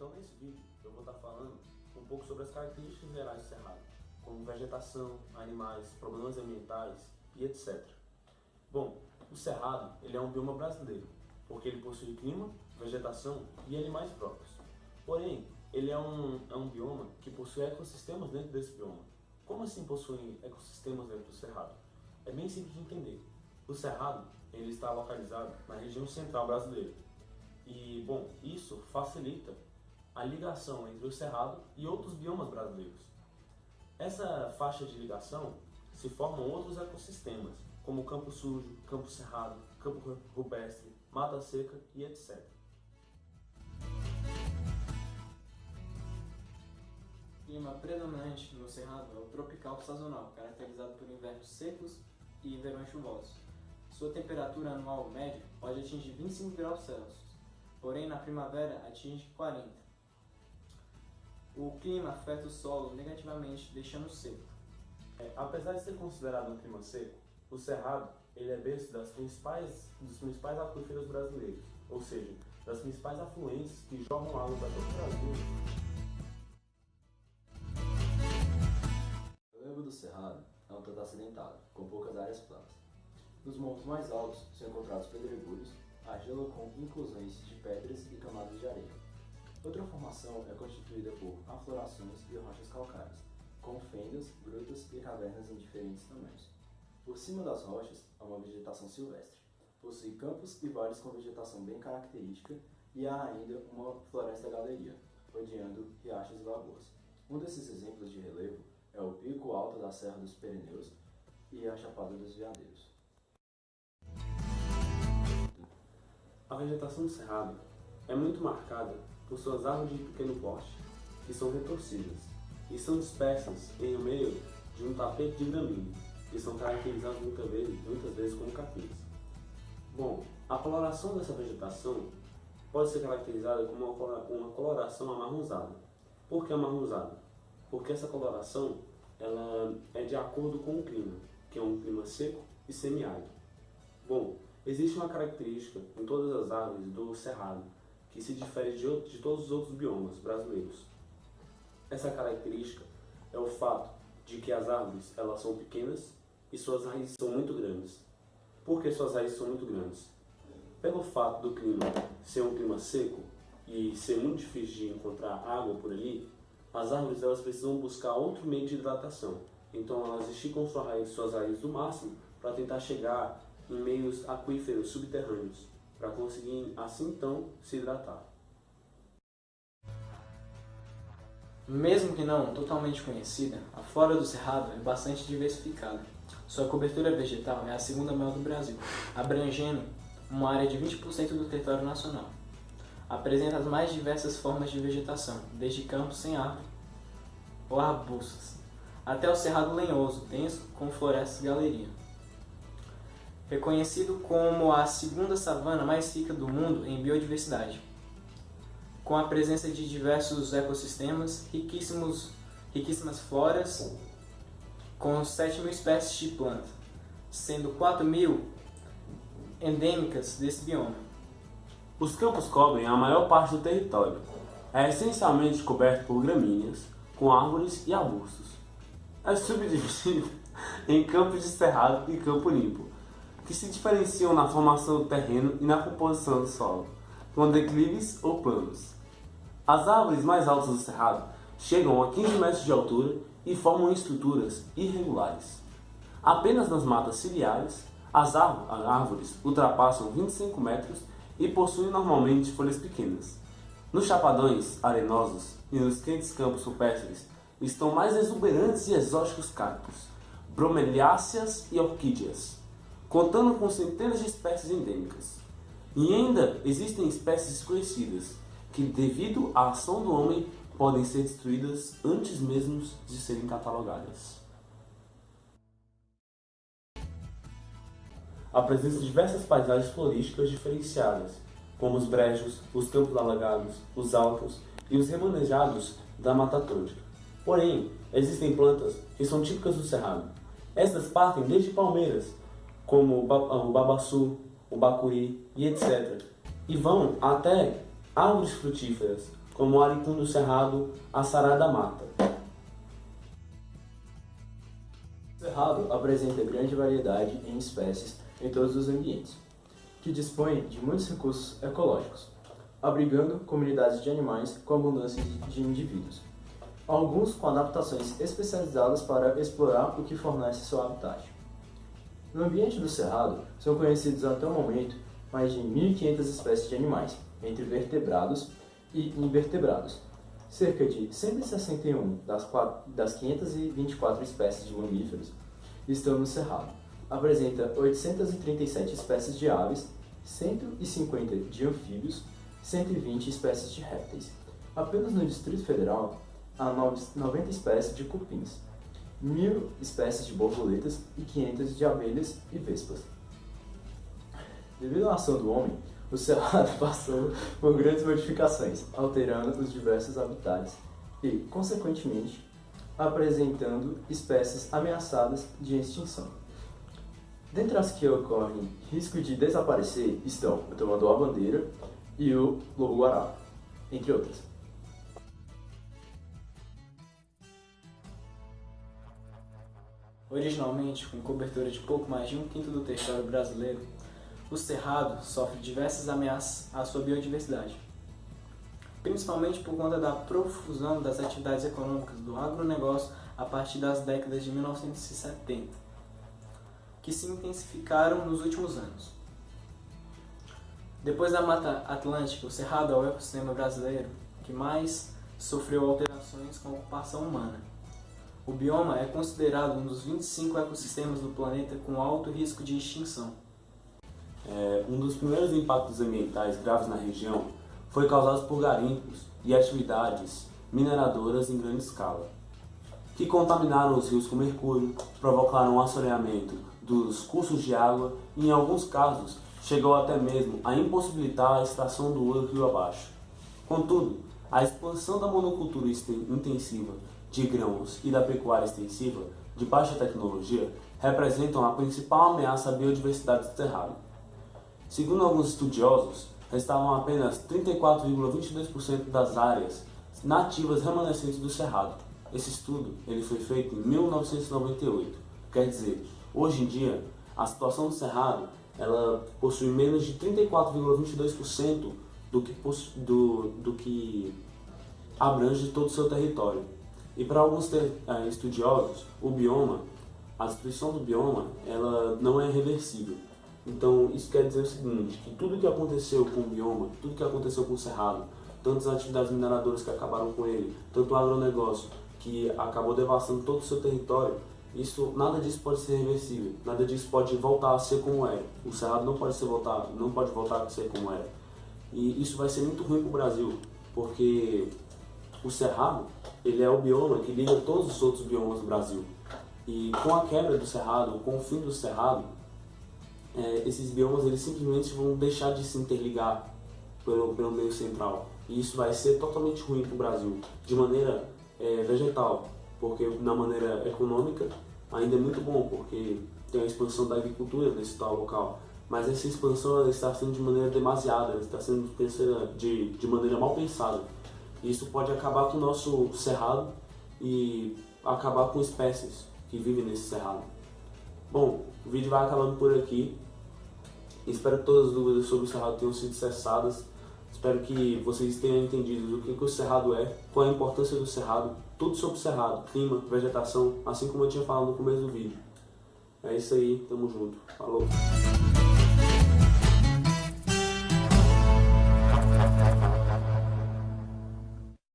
Então nesse vídeo eu vou estar falando um pouco sobre as características gerais do Cerrado, como vegetação, animais, problemas ambientais e etc. Bom, o Cerrado ele é um bioma brasileiro, porque ele possui clima, vegetação e animais próprios. Porém, ele é um bioma que possui ecossistemas dentro desse bioma. Como assim possui ecossistemas dentro do Cerrado? É bem simples de entender. O Cerrado ele está localizado na região central brasileira. E, bom, isso facilita a ligação entre o Cerrado e outros biomas brasileiros. Essa faixa de ligação se formam outros ecossistemas, como campo sujo, campo cerrado, campo rupestre, mata seca e etc. O clima predominante no Cerrado é o tropical sazonal, caracterizado por invernos secos e verões chuvosos. Sua temperatura anual média pode atingir 25 graus Celsius, porém na primavera atinge 40. O clima afeta o solo negativamente, deixando seco. Apesar de ser considerado um clima seco, o Cerrado ele é berço dos principais aquíferos brasileiros, ou seja, das principais afluentes que jogam água para todo o Brasil. O relevo do Cerrado é um tanto acidentado, com poucas áreas planas. Nos montes mais altos são encontrados pedregulhos, argila com inclusões de pedras e camadas de areia. Outra formação é constituída por aflorações e rochas calcárias, com fendas, grutas e cavernas em diferentes tamanhos. Por cima das rochas há uma vegetação silvestre. Possui campos e vales com vegetação bem característica e há ainda uma floresta galeria, rodeando riachos e lagoas. Um desses exemplos de relevo é o Pico Alto da Serra dos Pirineus e a Chapada dos Veadeiros. A vegetação do Cerrado é muito marcada por suas árvores de pequeno porte, que são retorcidas, e são dispersas em meio de um tapete de gramíneas, que são caracterizados muitas vezes como capins. Bom, a coloração dessa vegetação pode ser caracterizada como uma coloração amarronzada. Por que amarronzada? Porque essa coloração ela é de acordo com o clima, que é um clima seco e semiárido. Bom, existe uma característica em todas as árvores do Cerrado, que se difere de todos os outros biomas brasileiros. Essa característica é o fato de que as árvores elas são pequenas e suas raízes são muito grandes. Por que suas raízes são muito grandes? Pelo fato do clima ser um clima seco e ser muito difícil de encontrar água por ali, as árvores elas precisam buscar outro meio de hidratação. Então elas esticam suas raízes do máximo para tentar chegar em meios aquíferos subterrâneos, para conseguir assim então se hidratar. Mesmo que não totalmente conhecida, a flora do Cerrado é bastante diversificada. Sua cobertura vegetal é a segunda maior do Brasil, abrangendo uma área de 20% do território nacional. Apresenta as mais diversas formas de vegetação, desde campos sem árvore ou arbustos, até o cerrado lenhoso, denso, com florestas e galeria. Reconhecido como a segunda savana mais rica do mundo em biodiversidade, com a presença de diversos ecossistemas, riquíssimas floras, com 7.000 espécies de plantas, sendo 4.000 endêmicas desse bioma. Os campos cobrem a maior parte do território. É essencialmente coberto por gramíneas, com árvores e arbustos. É subdividido em campos de cerrado e campo limpo, que se diferenciam na formação do terreno e na composição do solo, com declives ou planos. As árvores mais altas do Cerrado chegam a 15 metros de altura e formam estruturas irregulares. Apenas nas matas ciliares, as árvores ultrapassam 25 metros e possuem normalmente folhas pequenas. Nos chapadões arenosos e nos quentes campos rupestres estão mais exuberantes e exóticos cactos, bromeliáceas e orquídeas, contando com centenas de espécies endêmicas. E ainda existem espécies desconhecidas, que devido à ação do homem podem ser destruídas antes mesmo de serem catalogadas. Apresenta diversas paisagens florísticas diferenciadas, como os brejos, os campos alagados, os altos e os remanejados da Mata Atlântica. Porém, existem plantas que são típicas do Cerrado. Estas partem desde palmeiras, como o babaçu, o bacuri e etc. E vão até árvores frutíferas, como o aricum do cerrado, a sará da mata. O cerrado apresenta grande variedade em espécies em todos os ambientes, que dispõe de muitos recursos ecológicos, abrigando comunidades de animais com abundância de indivíduos, alguns com adaptações especializadas para explorar o que fornece seu habitat. No ambiente do cerrado, são conhecidos até o momento mais de 1.500 espécies de animais, entre vertebrados e invertebrados. Cerca de 161 das 524 espécies de mamíferos estão no cerrado. Apresenta 837 espécies de aves, 150 de anfíbios, 120 espécies de répteis. Apenas no Distrito Federal, há 90 espécies de cupins, 1.000 espécies de borboletas e 500 de abelhas e vespas. Devido à ação do homem, o cerrado passou por grandes modificações, alterando os diversos habitats e, consequentemente, apresentando espécies ameaçadas de extinção. Dentre as que ocorrem risco de desaparecer estão o tamanduá-bandeira e o lobo-guará, entre outras. Originalmente, com cobertura de pouco mais de 1/5 do território brasileiro, o cerrado sofre diversas ameaças à sua biodiversidade, principalmente por conta da profusão das atividades econômicas do agronegócio a partir das décadas de 1970, que se intensificaram nos últimos anos. Depois da Mata Atlântica, o cerrado é o ecossistema brasileiro que mais sofreu alterações com a ocupação humana. O bioma é considerado um dos 25 ecossistemas do planeta com alto risco de extinção. Um dos primeiros impactos ambientais graves na região foi causado por garimpos e atividades mineradoras em grande escala, que contaminaram os rios com mercúrio, provocaram o assoreamento dos cursos de água e, em alguns casos, chegou até mesmo a impossibilitar a extração do ouro rio abaixo. Contudo, a expansão da monocultura intensiva de grãos e da pecuária extensiva de baixa tecnologia representam a principal ameaça à biodiversidade do cerrado. Segundo alguns estudiosos, restavam apenas 34,22% das áreas nativas remanescentes do cerrado. Esse estudo ele foi feito em 1998. Quer dizer, hoje em dia, a situação do cerrado ela possui menos de 34,22% do que abrange todo o seu território. E para alguns estudiosos, o bioma, a destruição do bioma, ela não é reversível. Então, isso quer dizer o seguinte, que tudo que aconteceu com o bioma, tudo que aconteceu com o cerrado, tantas atividades mineradoras que acabaram com ele, tanto o agronegócio que acabou devastando todo o seu território, nada disso pode ser reversível, nada disso pode voltar a ser como era. O cerrado não pode voltar a ser como era. E isso vai ser muito ruim para o Brasil, porque o cerrado ele é o bioma que liga todos os outros biomas do Brasil. E com a quebra do cerrado, com o fim do cerrado, esses biomas eles simplesmente vão deixar de se interligar pelo meio central. E isso vai ser totalmente ruim para o Brasil, de maneira vegetal, porque na maneira econômica ainda é muito bom, porque tem a expansão da agricultura nesse tal local. Mas essa expansão ela está sendo de maneira demasiada, ela está sendo pensada de maneira mal pensada. E isso pode acabar com o nosso cerrado e acabar com espécies que vivem nesse cerrado. Bom, o vídeo vai acabando por aqui. Espero que todas as dúvidas sobre o cerrado tenham sido cessadas. Espero que vocês tenham entendido o que o cerrado é, qual é a importância do cerrado, tudo sobre o cerrado, clima, vegetação, assim como eu tinha falado no começo do vídeo. É isso aí, tamo junto. Falou!